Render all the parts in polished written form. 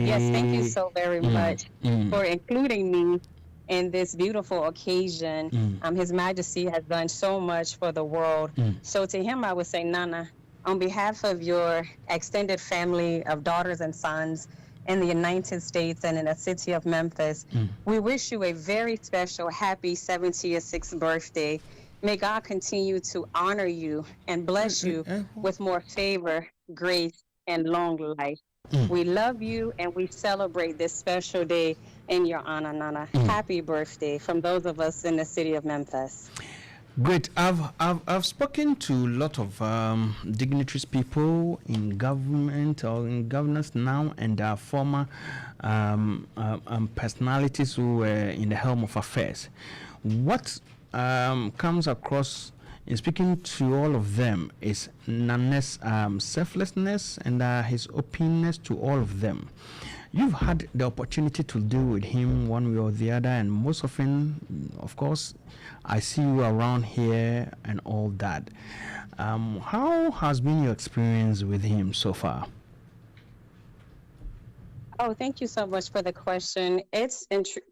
Yes, thank you so very much for including me in this beautiful occasion. His Majesty has done so much for the world. So to him, I would say, Nana, on behalf of your extended family of daughters and sons in the United States and in the city of Memphis, we wish you a very special, happy 76th birthday. May God continue to honor you and bless you with more favor, grace, and long life. We love you and we celebrate this special day in your honor, Nana. Happy birthday from those of us in the city of Memphis. Great. I've spoken to a lot of dignitaries, people in government or in governance now, and former personalities who were in the helm of affairs. What comes across in speaking to all of them is Nana's selflessness and his openness to all of them. You've had the opportunity to deal with him one way or the other, and most often, of course, I see you around here and all that. How has been your experience with him so far? Oh, thank you so much for the question. It's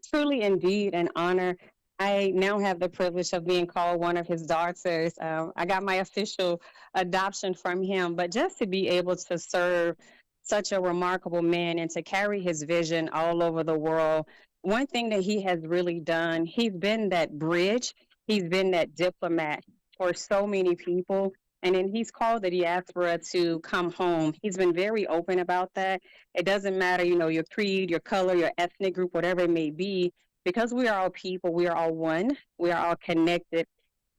truly indeed an honor. I now have the privilege of being called one of his daughters. I got my official adoption from him, but just to be able to serve such a remarkable man and to carry his vision all over the world. One thing that he has really done, he's been that bridge, he's been that diplomat for so many people. And then he's called the diaspora to come home. He's been very open about that. It doesn't matter, your creed, your color, your ethnic group, whatever it may be, because we are all people, we are all one, we are all connected.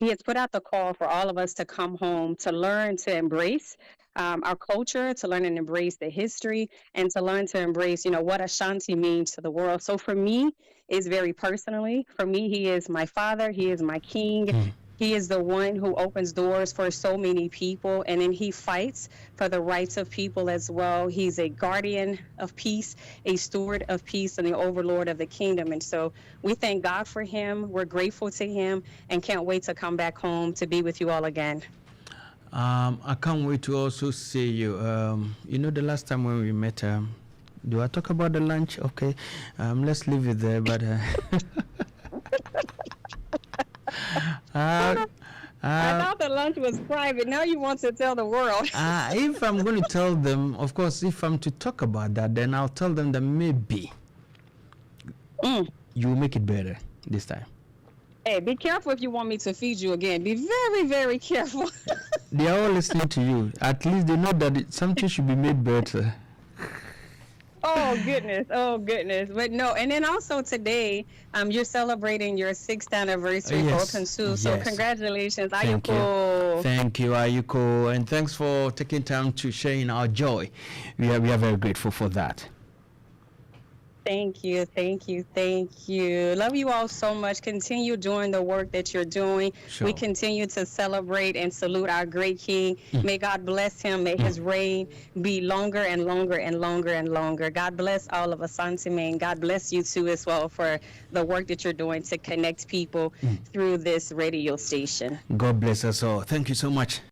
He has put out the call for all of us to come home, to learn to embrace our culture, to learn and embrace the history, and to learn to embrace, what Ashanti means to the world. So for me, it's very personally. For me, he is my father. He is my king. He is the one who opens doors for so many people, and then he fights for the rights of people as well. He's a guardian of peace, a steward of peace, and the overlord of the kingdom. And so we thank God for him. We're grateful to him and can't wait to come back home to be with you all again. I can't wait to also see you. The last time when we met, do I talk about the lunch? Okay, let's leave it there. But I thought the lunch was private. Now you want to tell the world. If I'm going to tell them, of course, if I'm to talk about that, then I'll tell them that maybe you will make it better this time. Hey, be careful if you want me to feed you again. Be very, very careful. They are all listening to you. At least they know that something should be made better. Oh goodness. But no, and then also today, you're celebrating your 6th anniversary for Open Sue. So congratulations, Ayuko. Thank you, Ayuko, and thanks for taking time to share in our joy. We are very grateful for that. Thank you. Love you all so much. Continue doing the work that you're doing. Sure. We continue to celebrate and salute our great King. May God bless him. May his reign be longer and longer and longer and longer. God bless all of Asantehene, and God bless you too as well for the work that you're doing to connect people through this radio station. God bless us all. Thank you so much.